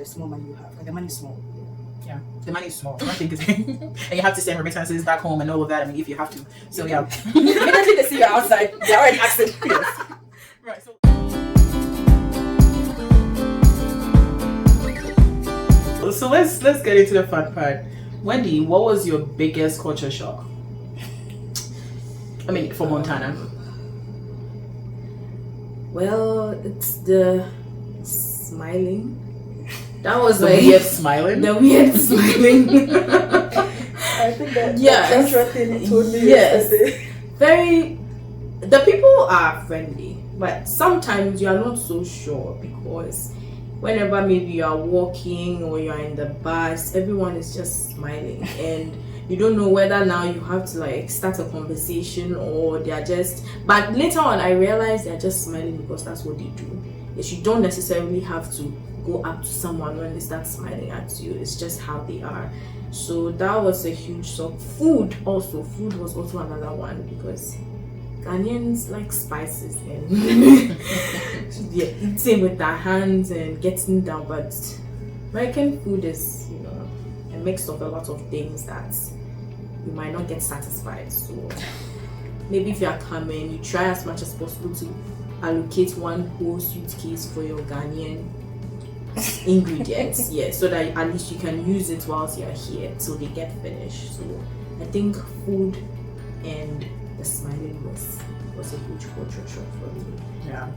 small money you have. Like the money is small. Yeah, the money is small. I think it's and you have to send remittances back home and all of that. I mean, if you have to. So yeah. Immediately they see you outside, they're already asking. Yes. Right. So. So let's get into the fun part. Wendy, what was your biggest culture shock? I mean, for Montana. Well, it's the smiling. That was The like weird smiling. the weird smiling. I think that Yes. that's one thing he told me Yes. yesterday. Very. The people are friendly, but sometimes you are not so sure because whenever maybe you are walking or you are in the bus, everyone is just smiling and you don't know whether now you have to like start a conversation or they are just. But later on, I realized they are just smiling because that's what they do. Yes, you don't necessarily have to go up to someone when they start smiling at you. It's just how they are. So that was a huge shock. Food was also another one because Ghanaians like spices and they're eating with their hands and getting down, but American food is, a mix of a lot of things that you might not get satisfied. So maybe if you are coming, you try as much as possible to allocate one whole suitcase for your Ghanaian ingredients, so that at least you can use it whilst you're here till they get finished. So I think food and the smiling was a huge culture shock for me. Yeah.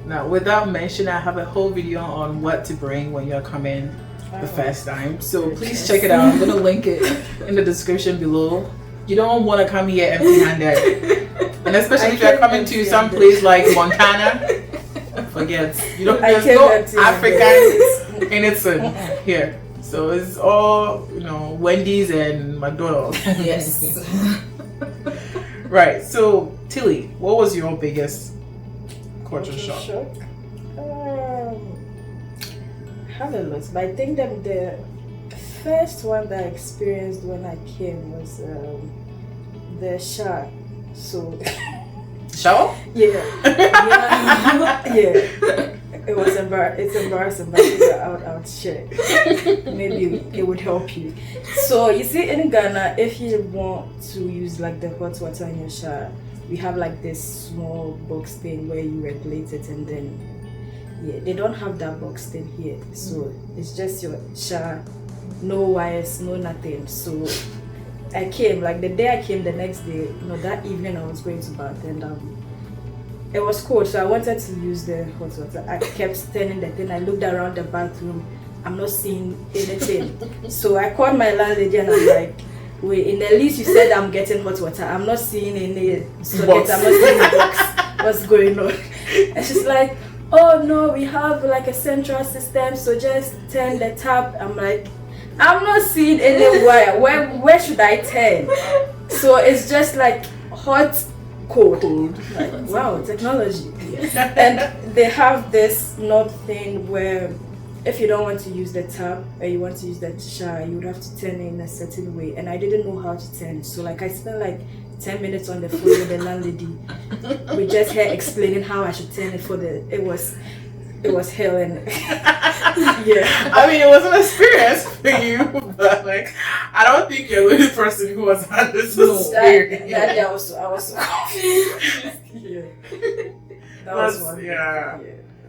Now, without mention, I have a whole video on what to bring when you're coming the first time. So please check it out. I'm gonna link it in the description below. You don't want to come here empty-handed, and especially if you're coming to some place like Montana. Forget. There's no African innocent here. So it's all Wendy's and McDonald's. Yes. Right. So Tilly, what was your biggest culture shock? I have a lot, but I think that the first one that I experienced when I came was the shower. So Shower? yeah. It was it's embarrassing, but I would share. Maybe it would help you. So you see, in Ghana, if you want to use like the hot water in your shower, we have like this small box thing where you regulate it, and then they don't have that box thing here. So it's just your shower, no wires, no nothing. So I came, like the day I came, the next day, that evening I was going to bath, and it was cold, so I wanted to use the hot water. I kept standing the thing. I looked around the bathroom. I'm not seeing anything. So I called my landlady and I'm like, wait, in the list you said I'm getting hot water. I'm not seeing any socket. I'm not seeing a box. What's going on? And she's like, oh no, we have like a central system, so just turn the tap. I'm like, I'm not seeing any wire. Where should I turn? So it's just like hot, cold. Like, wow, technology. Yes. And they have this knob thing where if you don't want to use the tap or you want to use the shower, you would have to turn it in a certain way. And I didn't know how to turn it. So like I spent like 10 minutes on the phone with the landlady with just her explaining how I should turn it it was hell. And yeah, I mean, it was an experience for you, but like, I don't think you're the only person who has had this experience. That day I was so confused. yeah. That was one. Yeah.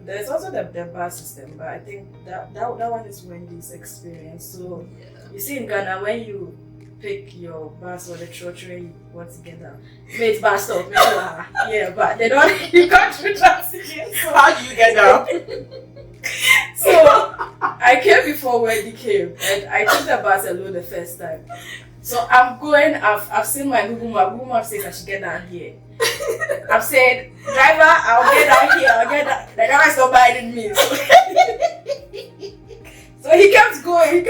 There's also the bar system, but I think that one is Wendy's experience. So you see in Ghana, when you pick your bus or the church where you want to get down, it's bus stop. Yeah, but they don't. You can't do that again. So How do you get down? So I came before Wendy came, and I took the bus alone the first time. So I'm going. I've seen my Google Map. Google Map says I should get down here. I've said, driver, I'll get down here. I'll get down. The driver's not biting me. So he kept going.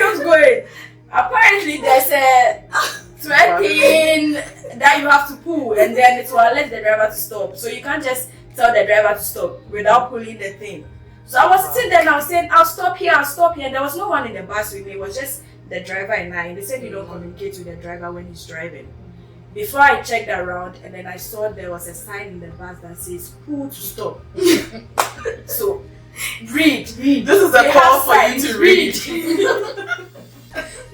Apparently, there's a 20 that you have to pull, and then it will let the driver to stop. So you can't just tell the driver to stop without pulling the thing. So I was sitting there and I was saying, I'll stop here. And there was no one in the bus with me. It was just the driver and I. And they said you don't communicate with the driver when he's driving. Before I checked around, and then I saw there was a sign in the bus that says pull to stop. So Read. This is a They call have for you signs. to read.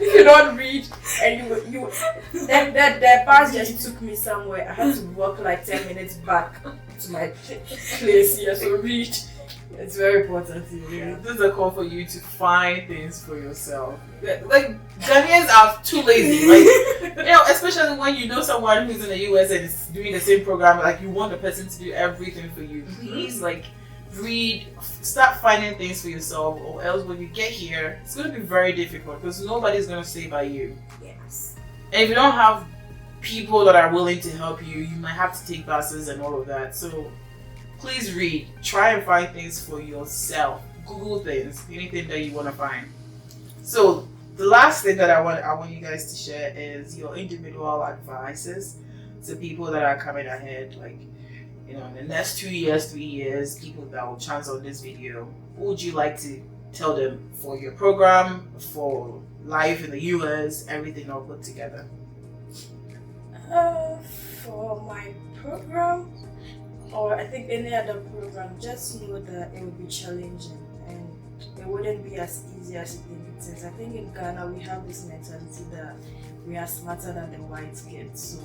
If you don't read and the bus just took me somewhere, I had to walk like 10 minutes back to my place here. So read. It's very important to you. This is a call for you to find things for yourself. Like, Ghanaians are too lazy. Like, you know, especially when you know someone who's in the US and is doing the same program, like you want the person to do everything for you. Please, like, read, start finding things for yourself, or else when you get here, it's going to be very difficult because nobody's going to stay by you. Yes. And if you don't have people that are willing to help you, you might have to take classes and all of that. So please read. Try and find things for yourself. Google things, anything that you want to find. So the last thing that I want you guys to share is your individual advices to people that are coming ahead, like, you know, in the next 2 years, 3 years, people that will chance on this video. What would you like to tell them for your program, for life in the US, everything all put together? For my program, or I think any other program, just know that it will be challenging and it wouldn't be as easy as you think it is. I think in Ghana we have this mentality that we are smarter than the white kids. So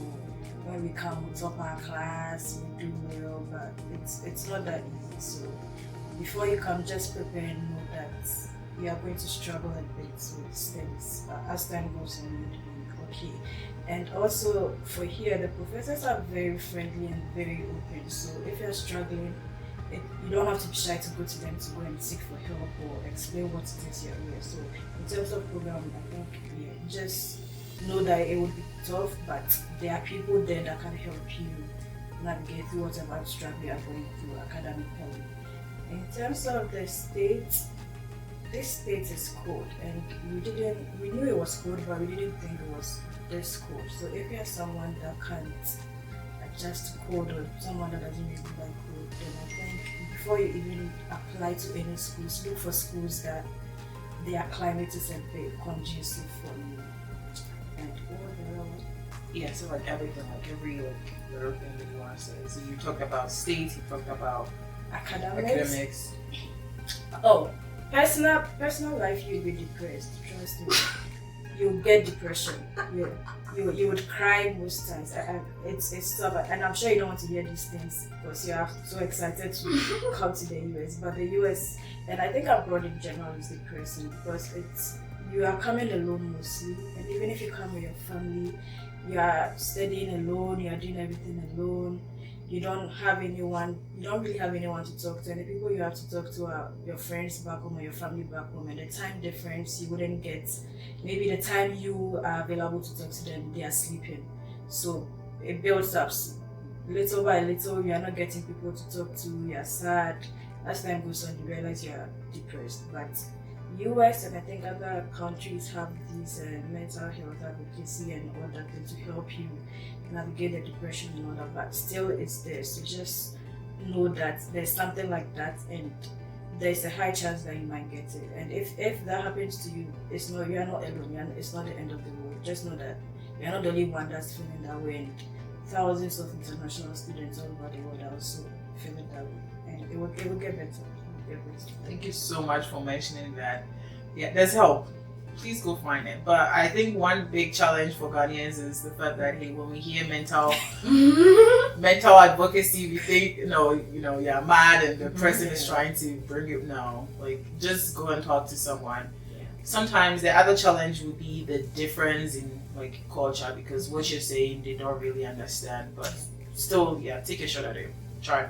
when we come, we top our class, we do well, but it's not that easy. So before you come, just prepare and know that you are going to struggle a bit with things. As time goes on, you'll be okay. And also for here, the professors are very friendly and very open. So if you're struggling, you don't have to be shy to go to them to go and seek for help or explain what it is you're doing. So in terms of program, I think just know that it would be tough, but there are people there that can help you navigate through whatever struggle you are going through academically. In terms of the state, this state is cold, and we knew it was cold, but we didn't think it was this cold. So if you're someone that can't adjust to cold, or someone that doesn't really like cold, then I think before you even apply to any schools, look for schools that their climate is a bit conducive for you. And yeah, so like everything, like every little thing that you want to say. So you talked about state, you talked about academics. Oh, personal life, you'll be depressed. Trust me, you'll get depression. You would cry most times. It's tough, and I'm sure you don't want to hear these things because you are so excited to come to the US. But the US, and I think abroad in general, is depressing because you are coming alone mostly, and even if you come with your family, you are studying alone, you are doing everything alone. You don't really have anyone to talk to, and the people you have to talk to are your friends back home or your family back home, and the time difference you wouldn't get. Maybe the time you are available to talk to them, they are sleeping. So it builds up. Little by little, you are not getting people to talk to, you are sad. As time goes on, you realize you are depressed. But US and I think other countries have these mental health advocacy and all that to help you navigate the depression and all that, but still it's there. So just know that there's something like that, and there's a high chance that you might get it. And if that happens to you, you are not alone. It's not the end of the world. Just know that you're not the only one that's feeling that way, and thousands of international students all over the world are also feeling that way, and it will get better. Thank you so much for mentioning that. Yeah, there's help. Please go find it. But I think one big challenge for Ghanaians is the fact that when we hear mental advocacy, we think you're mad and the person is trying to bring you. No, like just go and talk to someone. Yeah. Sometimes the other challenge would be the difference in like culture, because what you're saying they don't really understand. But still, take a shot at it. Try.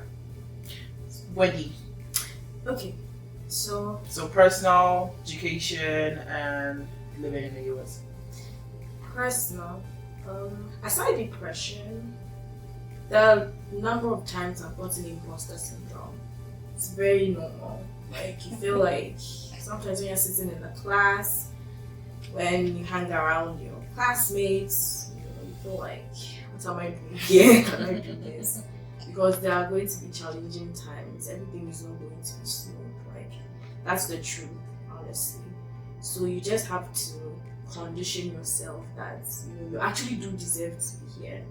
Wendy. Okay, so personal, education, and living in the US. Personal, aside depression, the number of times I've gotten imposter syndrome, it's very normal. Like you feel like sometimes when you're sitting in the class, when you hang around your classmates, you feel like, what am I doing here? Can I do this? Because there are going to be challenging times. Everything is not going to be smooth. Like that's the truth, honestly. So you just have to condition yourself that you actually do deserve to be here,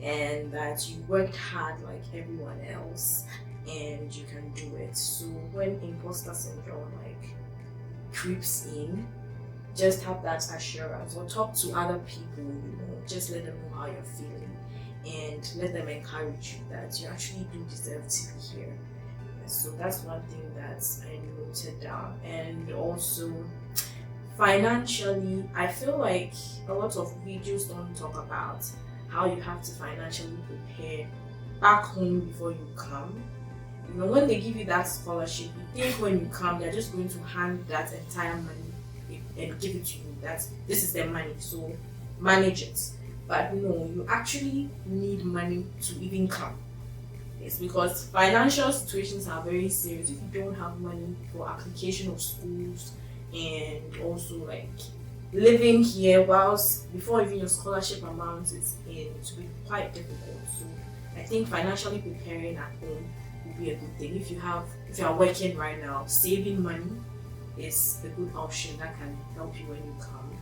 and that you worked hard like everyone else and you can do it. So when imposter syndrome like creeps in, just have that assurance or talk to other people, just let them know how you're feeling and let them encourage you that you actually do deserve to be here. So that's one thing that I noted down. And also financially, I feel like a lot of videos don't talk about how you have to financially prepare back home before you come. When they give you that scholarship, you think when you come they're just going to hand that entire money and give it to you. This is their money, so manage it. But no, you actually need money to even come. It's because financial situations are very serious. If you don't have money for application of schools and also like living here whilst before even your scholarship amount is in, it will be quite difficult. So I think financially preparing at home would be a good thing. If you are working right now, saving money is a good option that can help you when you come.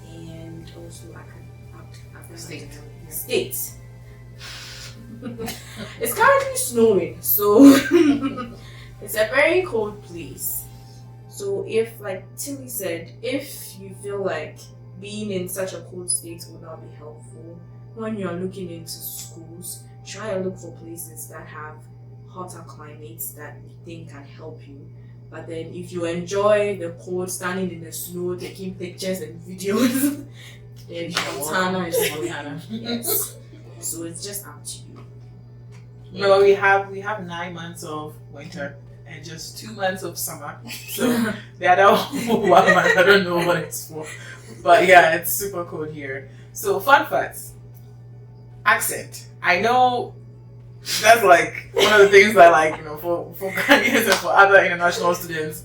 And also state. It's currently snowing, so it's a very cold place. So if, like Tilly said, if you feel like being in such a cold state will not be helpful, when you're looking into schools, try and look for places that have hotter climates that you think can help you. But then if you enjoy the cold, standing in the snow, taking pictures and videos, then Montana is Montana. Yes. So it's just up to you. No, we have 9 months of winter and just 2 months of summer. So the other 1 month, I don't know what it's for. But yeah, it's super cold here. So fun facts. Accent. I know that's like one of the things that for Ghanaians and for other international students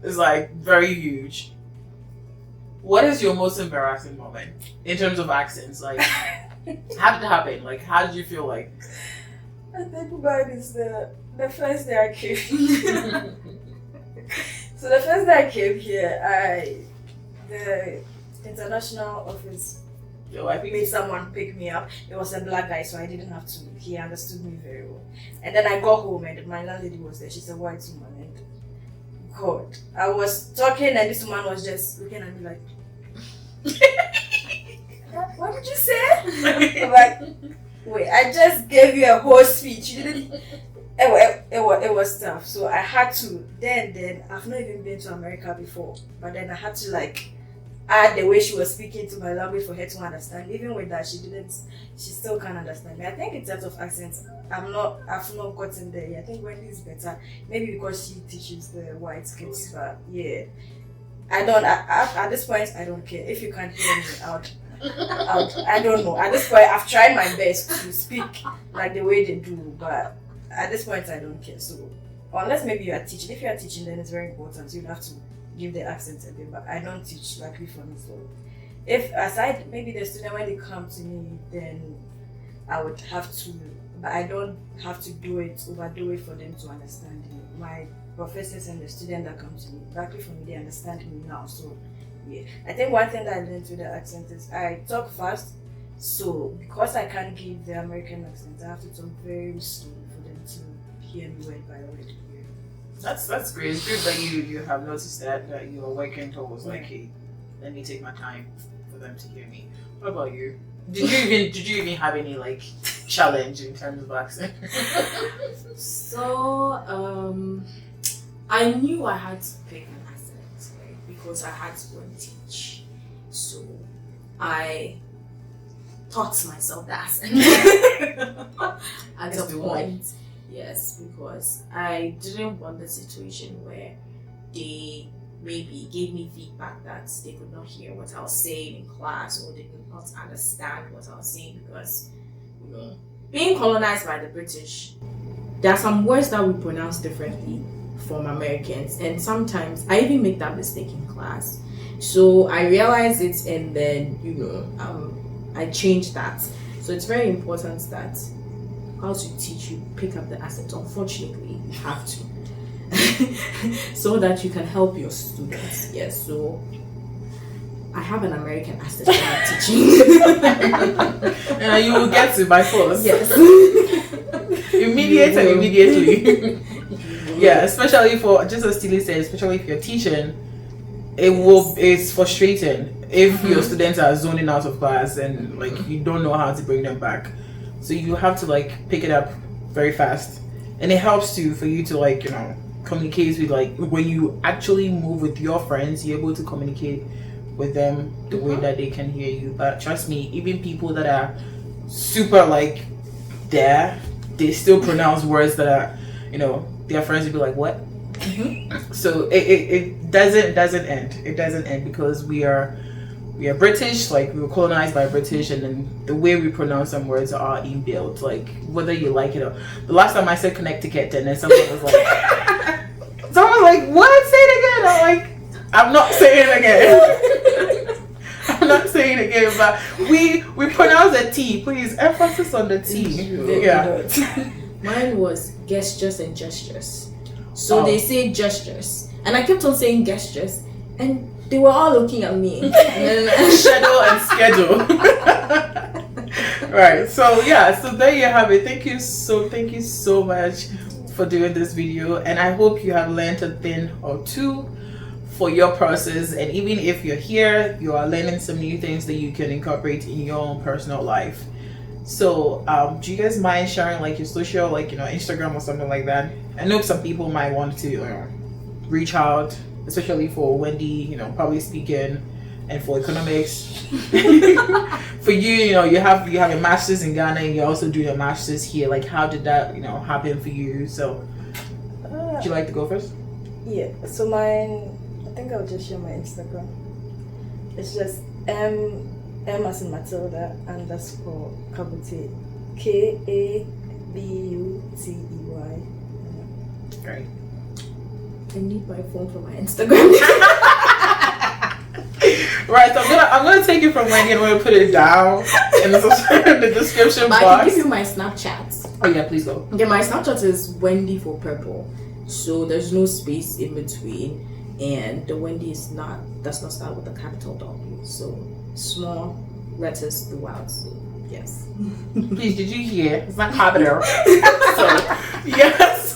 is like very huge. What is your most embarrassing moment in terms of accents? Like, how did it happen? Like, how did you feel like? I think mine is the first day I came here. So the first day I came here, the international office made someone pick me up. It was a black guy, so I didn't have to. He understood me very well. And then I got home and my landlady was there. She's a white woman, and God, I was talking and this woman was just looking at me like, "What did you say?" I'm like, wait, I just gave you a whole speech. You didn't. It was tough. So I had to. Then I've not even been to America before, but then I had to like add the way she was speaking to my language for her to understand. Even with that, she still can't understand me. I think in terms of accents, I've not gotten there yet. I think Wendy is better. Maybe because she teaches the white kids, but yeah. At this point, I don't care. If you can't hear me out, I don't know. At this point, I've tried my best to speak like the way they do, but at this point, I don't care. So, unless maybe you are teaching. If you are teaching, then it's very important. You'll have to give the accent a bit, but I don't teach, luckily for me. So, if aside maybe the student, when they come to me, then I would have to, but I don't have to overdo it for them to understand me. My professors and the student that come to me, luckily for me, they understand me now. So yeah, I think one thing that I learned with the accent is I talk fast. So because I can't give the American accent, I have to talk very slowly for them to hear me word by word. That's great. It's good that you have noticed that you are working towards like, hey, let me take my time for them to hear me. What about you? Did you even have any like challenge in terms of accent? So I knew I had to pick an accent, right? Because I had to go and teach. So I taught myself the accent at the point. Yes, because I didn't want the situation where they maybe gave me feedback that they could not hear what I was saying in class or they could not understand what I was saying because, being colonized by the British, there are some words that we pronounce differently from Americans, and sometimes I even make that mistake in class. So I realized it and then, I changed that. So it's very important that as you teach, you pick up the accent. Unfortunately, you have to. So that you can help your students. Yes, so I have an American accent when I'm teaching. And you will get to by force. Yes. Immediate and immediately. Yeah, especially for, just as Tilly said, especially if you're teaching, it's frustrating if your students are zoning out of class and like you don't know how to bring them back. So you have to like pick it up very fast. And it helps too for you to like, communicate with, like, when you actually move with your friends, you're able to communicate with them the way that they can hear you. But trust me, even people that are super like there, they still pronounce words that are, their friends will be like, what? So it doesn't end. It doesn't end because we are British, like we were colonized by British, and then the way we pronounce some words are inbuilt, like whether you like it or. The last time I said Connecticut, and then someone was like, what? Say it again. I'm like, I'm not saying it again. I'm not saying it again, but we pronounce the T. Please, emphasis on the T. Yeah. Mine was gestures and gestures. So they say gestures, and I kept on saying gestures, and they were all looking at me. Schedule and schedule. Right. So there you have it. Thank you so much for doing this video, and I hope you have learned a thing or two for your process. And even if you're here, you are learning some new things that you can incorporate in your own personal life. So do you guys mind sharing like your social, like Instagram or something like that? I know some people might want to reach out, especially for Wendy, public speaking, and for economics. For you, you have a master's in Ghana, and you're also doing a master's here. Like, how did that happen for you? So would you like to go first? Yeah, so mine, I think I'll just share my Instagram. It's just M as in Matilda _ Kabutey, KABUTEY. Great. I need my phone for my Instagram. Right, so I'm gonna take it from Wendy and I'm gonna put it down in the description box. I can give you my Snapchat. Oh yeah, please go. Okay, my Snapchat is Wendy for Purple. So there's no space in between, and the Wendy does not start with a capital W. So small letters throughout. So yes. Please, did you hear? It's not capital.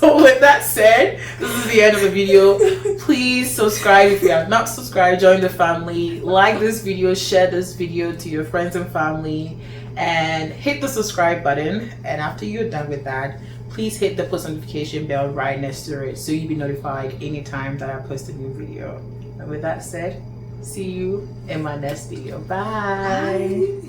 So with that said, this is the end of the video. Please subscribe if you have not subscribed. Join the family. Like this video, share this video to your friends and family, and hit the subscribe button. And after you're done with that, please hit the post notification bell right next to it so you'll be notified anytime that I post a new video. And with that said, see you in my next video. Bye.